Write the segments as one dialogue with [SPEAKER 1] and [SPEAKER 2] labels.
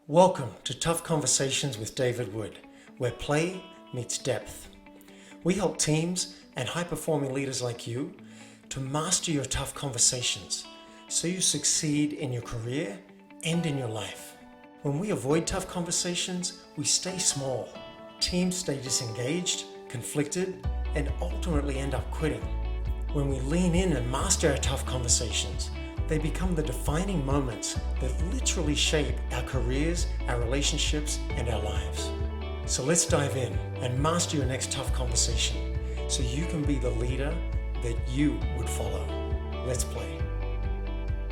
[SPEAKER 1] Welcome to Tough Conversations with David Wood, where play meets depth. We help teams and high-performing leaders like you to master your tough conversations so you succeed in your career and in your life. When we avoid tough conversations, we stay small. Teams stay disengaged, conflicted, and ultimately end up quitting. When we lean in and master our tough conversations, they become the defining moments that literally shape our careers, our relationships, and our lives. So let's dive in and master your next tough conversation so you can be the leader that you would follow. Let's play.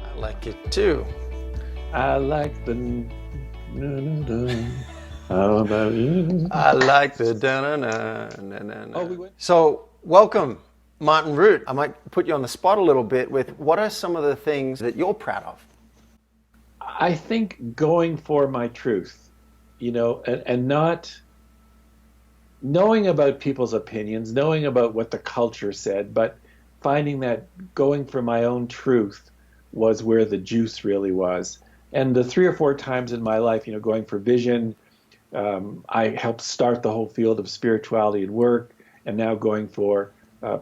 [SPEAKER 2] I like it too.
[SPEAKER 3] I like the how about you?
[SPEAKER 2] I like the da-na-na.
[SPEAKER 3] Oh, we went.
[SPEAKER 2] So, welcome, Martin Rutte. I might put you on the spot a little bit with what are some of the things that you're proud of?
[SPEAKER 3] I think going for my truth, and not knowing about people's opinions, knowing about what the culture said, but finding that going for my own truth was where the juice really was. And the 3 or 4 times in my life, going for vision, I helped start the whole field of spirituality and work, and now going for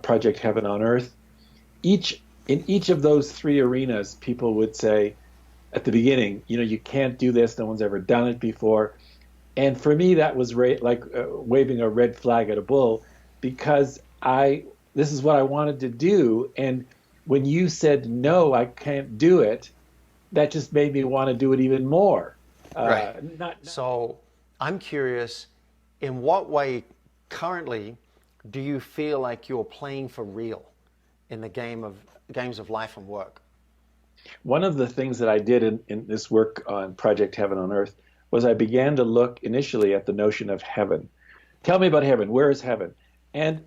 [SPEAKER 3] Project Heaven on Earth. In each of those 3 arenas, people would say at the beginning, you can't do this. No one's ever done it before. And for me, that was like waving a red flag at a bull, because this is what I wanted to do. And when you said, no, I can't do it, that just made me want to do it even more.
[SPEAKER 2] Right. So I'm curious, in what way currently do you feel like you're playing for real in the games of life and work?
[SPEAKER 3] One of the things that I did in this work on Project Heaven on Earth was I began to look initially at the notion of heaven. Tell me about heaven. Where is heaven? And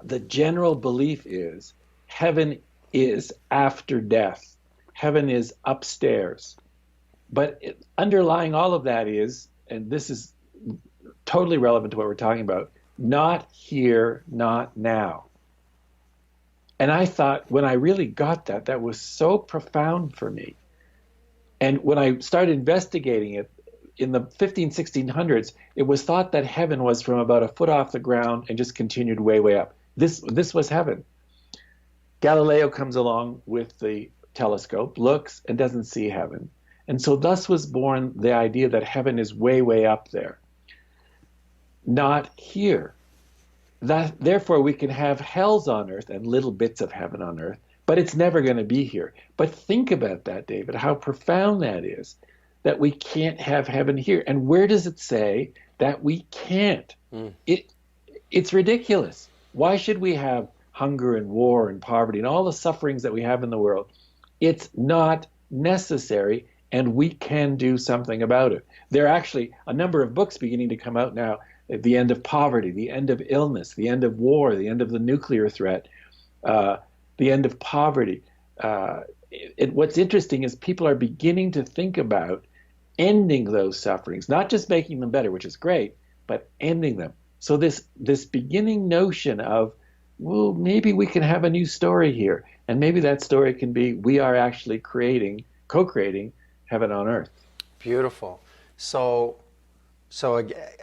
[SPEAKER 3] the general belief is heaven is after death. Heaven is upstairs. But underlying all of that is, and this is totally relevant to what we're talking about, not here, not now. And I thought, when I really got that, that was so profound for me. And when I started investigating it, in the 1600s, it was thought that heaven was from about a foot off the ground and just continued way, way up. This was heaven. Galileo comes along with the telescope, looks, and doesn't see heaven. And so thus was born the idea that heaven is way, way up there. Not here. Therefore, we can have hells on earth and little bits of heaven on earth, but it's never going to be here. But think about that, David, how profound that is, that we can't have heaven here. And where does it say that we can't? It's ridiculous. Why should we have hunger and war and poverty and all the sufferings that we have in the world? It's not necessary, and we can do something about it. There are actually a number of books beginning to come out now: the end of poverty, the end of illness, the end of war, the end of the nuclear threat, the end of poverty. What's interesting is people are beginning to think about ending those sufferings, not just making them better, which is great, but ending them. So this beginning notion of, well, maybe we can have a new story here, and maybe that story can be we are actually co-creating heaven on earth.
[SPEAKER 2] Beautiful. So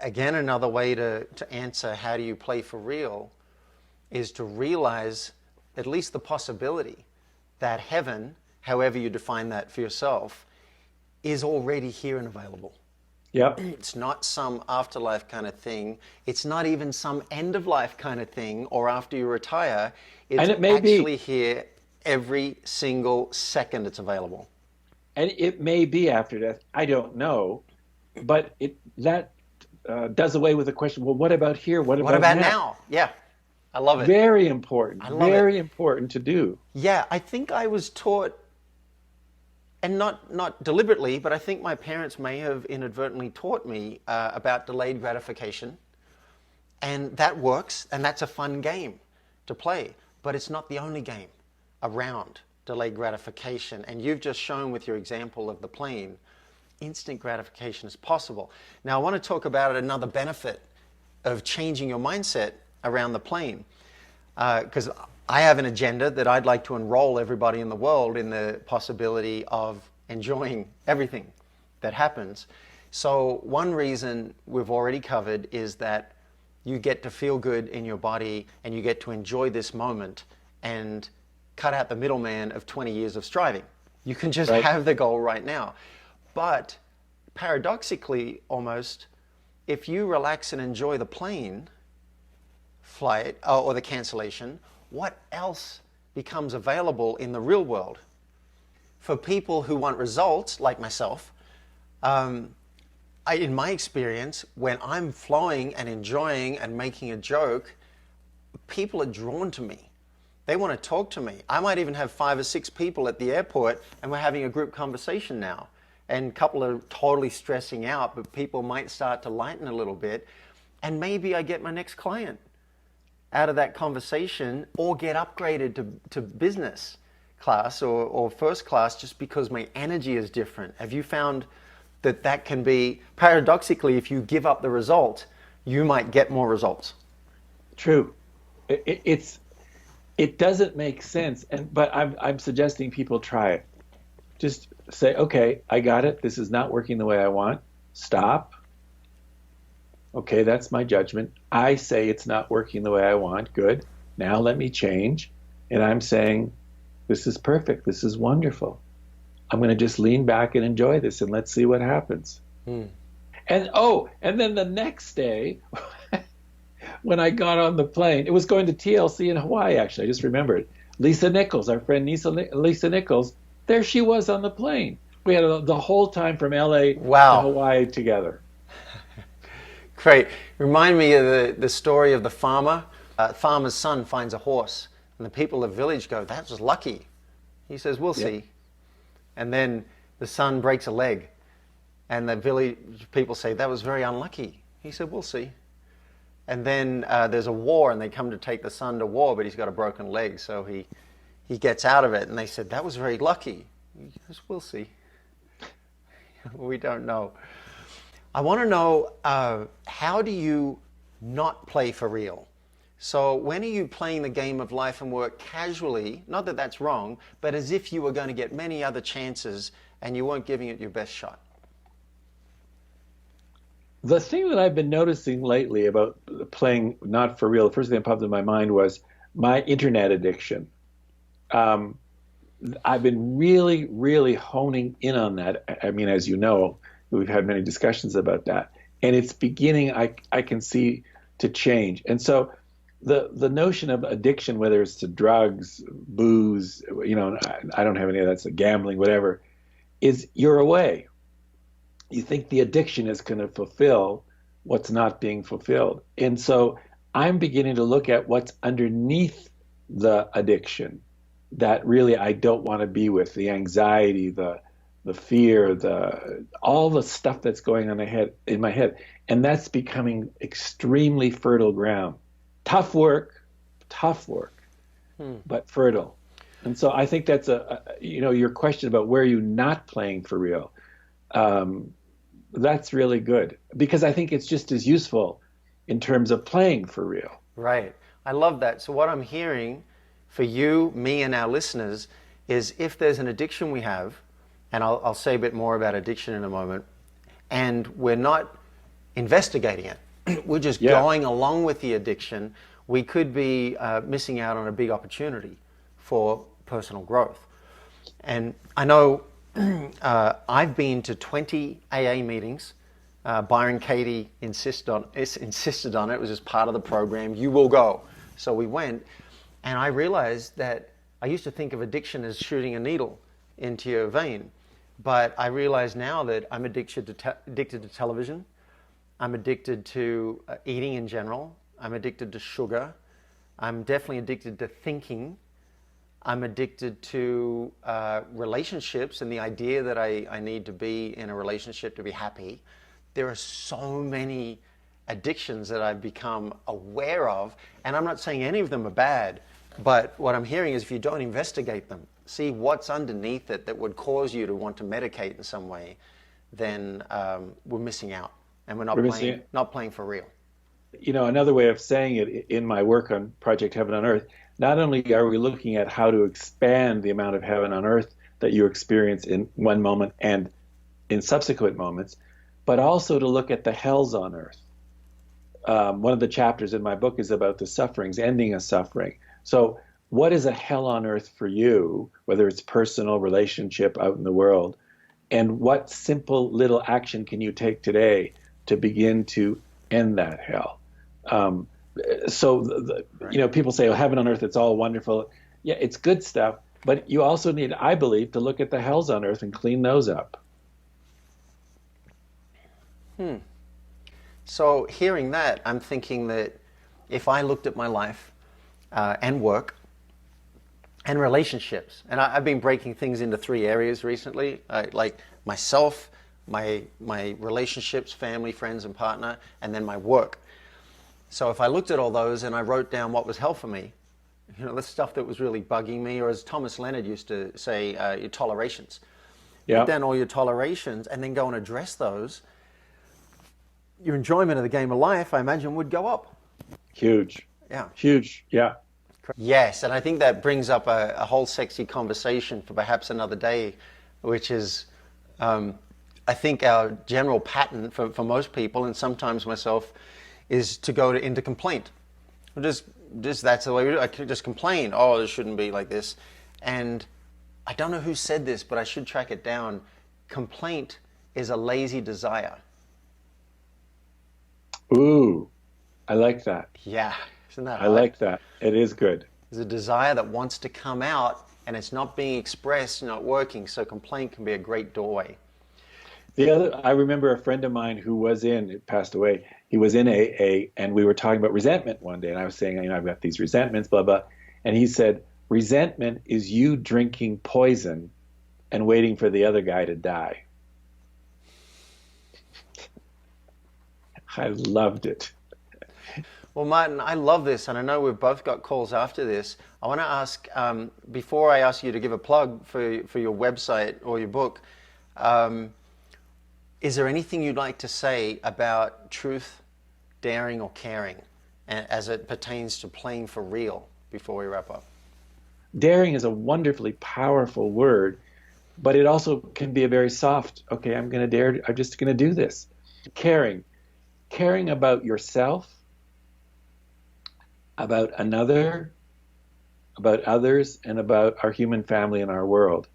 [SPEAKER 2] again, another way to answer how do you play for real is to realize at least the possibility that heaven, however you define that for yourself, is already here and available.
[SPEAKER 3] Yep.
[SPEAKER 2] It's not some afterlife kind of thing. It's not even some end of life kind of thing or after you retire. It's
[SPEAKER 3] and it may
[SPEAKER 2] actually
[SPEAKER 3] be
[SPEAKER 2] here every single second it's available.
[SPEAKER 3] And it may be after death. I don't know. But that does away with the question, well, what about here? What about
[SPEAKER 2] now? Yeah, I love it.
[SPEAKER 3] Very important. Very important to do.
[SPEAKER 2] Yeah, I think I was taught, and not deliberately, but I think my parents may have inadvertently taught me about delayed gratification. And that works, and that's a fun game to play. But it's not the only game around delayed gratification. And you've just shown with your example of the plane, instant gratification is possible. Now, I want to talk about another benefit of changing your mindset around the plane, because I have an agenda that I'd like to enroll everybody in the world in the possibility of enjoying everything that happens. So one reason we've already covered is that you get to feel good in your body and you get to enjoy this moment and cut out the middleman of 20 years of striving. You can just have the goal right now. But paradoxically, almost, if you relax and enjoy the plane flight or the cancellation, what else becomes available in the real world? For people who want results, like myself, in my experience, when I'm flowing and enjoying and making a joke, people are drawn to me. They want to talk to me. I might even have 5 or 6 people at the airport and we're having a group conversation now. And a couple are totally stressing out, but people might start to lighten a little bit. And maybe I get my next client out of that conversation or get upgraded to business class or first class just because my energy is different. Have you found that can be, paradoxically, if you give up the result, you might get more results?
[SPEAKER 3] True. It doesn't make sense, but I'm suggesting people try it. Just say, okay, I got it. This is not working the way I want. Stop. Okay, that's my judgment. I say it's not working the way I want. Good. Now let me change. And I'm saying, this is perfect. This is wonderful. I'm going to just lean back and enjoy this, and let's see what happens. And then the next day, when I got on the plane, it was going to TLC in Hawaii, actually. I just remembered. Lisa Nichols, our friend Lisa Nichols, there she was on the plane. We had the whole time from LA to Hawaii together.
[SPEAKER 2] Great. Remind me of the story of the farmer. Farmer's son finds a horse, and the people of the village go, that was lucky. He says, we'll see. And then the son breaks a leg, and the village people say, that was very unlucky. He said, we'll see. And then there's a war, and they come to take the son to war, but he's got a broken leg, so he gets out of it. And they said, that was very lucky. He goes, we'll see. We don't know. I want to know, how do you not play for real? So when are you playing the game of life and work casually, not that that's wrong, but as if you were going to get many other chances and you weren't giving it your best shot?
[SPEAKER 3] The thing that I've been noticing lately about playing not for real, the first thing that popped in my mind was my internet addiction. I've been really, really honing in on that. I mean, as you know, we've had many discussions about that. And it's beginning, I can see, to change. And so the notion of addiction, whether it's to drugs, booze, I don't have any of that, so gambling, whatever, is you're away. You think the addiction is going to fulfill what's not being fulfilled. And so I'm beginning to look at what's underneath the addiction that really I don't want to be with, the anxiety, the fear, all the stuff that's going on in my head. And that's becoming extremely fertile ground. Tough work, but fertile. And so I think that's your question about where you're not playing for real. That's really good, because I think it's just as useful in terms of playing for real.
[SPEAKER 2] Right. I love that. So what I'm hearing for you, me, and our listeners is, if there's an addiction we have, and I'll say a bit more about addiction in a moment, and we're not investigating it, we're just going along with the addiction, we could be missing out on a big opportunity for personal growth. And I know I've been to 20 AA meetings. Byron Katie insisted on it. It was just part of the program. You will go. So we went, and I realized that I used to think of addiction as shooting a needle into your vein. But I realize now that I'm addicted to television. I'm addicted to eating in general. I'm addicted to sugar. I'm definitely addicted to thinking. I'm addicted to relationships and the idea that I need to be in a relationship to be happy. There are so many addictions that I've become aware of, and I'm not saying any of them are bad, but what I'm hearing is, if you don't investigate them, see what's underneath it that would cause you to want to medicate in some way, then we're missing out, and we're not playing for real.
[SPEAKER 3] Another way of saying it in my work on Project Heaven on Earth, not only are we looking at how to expand the amount of heaven on earth that you experience in one moment and in subsequent moments, but also to look at the hells on earth. One of the chapters in my book is about the sufferings, ending a suffering. So what is a hell on earth for you, whether it's personal, relationship, out in the world? And what simple little action can you take today to begin to end that hell? People say, oh, heaven on earth, it's all wonderful. Yeah, it's good stuff. But you also need, I believe, to look at the hells on earth and clean those up.
[SPEAKER 2] So hearing that, I'm thinking that if I looked at my life and work and relationships, and I've been breaking things into 3 areas recently, like myself, my relationships, family, friends, and partner, and then my work. So if I looked at all those and I wrote down what was hell for me, the stuff that was really bugging me, or as Thomas Leonard used to say, your tolerations.
[SPEAKER 3] Yeah.
[SPEAKER 2] Put down all your tolerations and then go and address those. Your enjoyment of the game of life, I imagine, would go up.
[SPEAKER 3] Huge.
[SPEAKER 2] Yeah.
[SPEAKER 3] Huge. Yeah.
[SPEAKER 2] Yes, and I think that brings up a whole sexy conversation for perhaps another day, which is, I think our general pattern for most people, and sometimes myself, is to go into complaint. Just that's the way we do it. I can just complain. Oh, it shouldn't be like this. And I don't know who said this, but I should track it down. Complaint is a lazy desire.
[SPEAKER 3] Ooh, I like that.
[SPEAKER 2] Yeah, isn't that
[SPEAKER 3] I like that. It is good.
[SPEAKER 2] There's a desire that wants to come out, and it's not being expressed, not working. So complaint can be a great doorway.
[SPEAKER 3] I remember a friend of mine who passed away. He was in AA, and we were talking about resentment one day, and I was saying, I've got these resentments, blah, blah. And he said, resentment is you drinking poison and waiting for the other guy to die. I loved it.
[SPEAKER 2] Well, Martin, I love this, and I know we've both got calls after this. I want to ask, before I ask you to give a plug for your website or your book, is there anything you'd like to say about truth, daring, or caring as it pertains to playing for real before we wrap up?
[SPEAKER 3] Daring is a wonderfully powerful word, but it also can be a very soft, okay, I'm just going to do this. Caring about yourself, about another, about others, and about our human family and our world.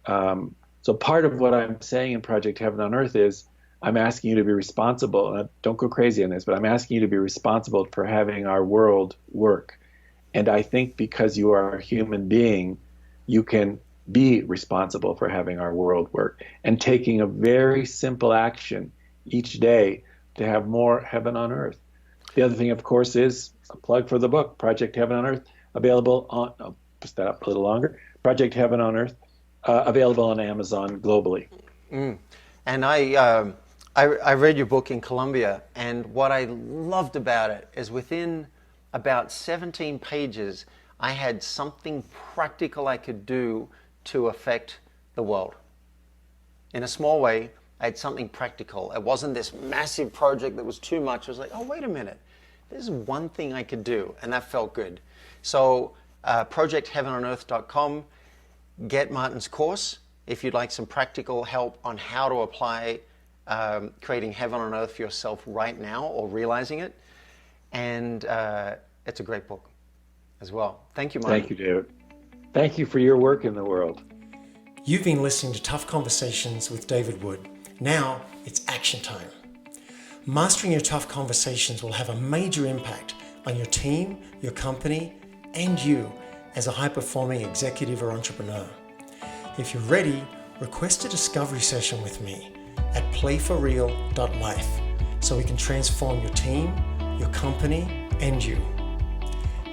[SPEAKER 3] So part of what I'm saying in Project Heaven on Earth is I'm asking you to be responsible, and don't go crazy on this, but I'm asking you to be responsible for having our world work. And I think because you are a human being, you can be responsible for having our world work and taking a very simple action each day to have more heaven on earth. The other thing, of course, is a plug for the book, Project Heaven on Earth, available on, I'll push that up a little longer, Project Heaven on Earth, available on Amazon globally.
[SPEAKER 2] And I read your book in Colombia, and what I loved about it is within about 17 pages, I had something practical I could do to affect the world. In a small way, I had something practical. It wasn't this massive project that was too much. I was like, oh, wait a minute. There's one thing I could do, and that felt good. So projectheavenonearth.com, get Martin's course if you'd like some practical help on how to apply creating heaven on earth for yourself right now or realizing it. And it's a great book as well. Thank you, Martin.
[SPEAKER 3] Thank you, David. Thank you for your work in the world.
[SPEAKER 1] You've been listening to Tough Conversations with David Wood. Now it's action time. Mastering your tough conversations will have a major impact on your team, your company, and you as a high-performing executive or entrepreneur. If you're ready, request a discovery session with me at playforreal.life so we can transform your team, your company, and you.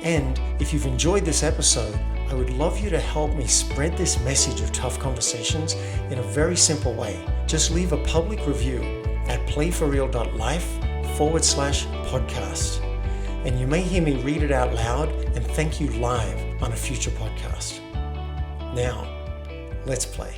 [SPEAKER 1] And if you've enjoyed this episode, I would love you to help me spread this message of tough conversations in a very simple way. Just leave a public review at playforreal.life/podcast. And you may hear me read it out loud and thank you live on a future podcast. Now, let's play.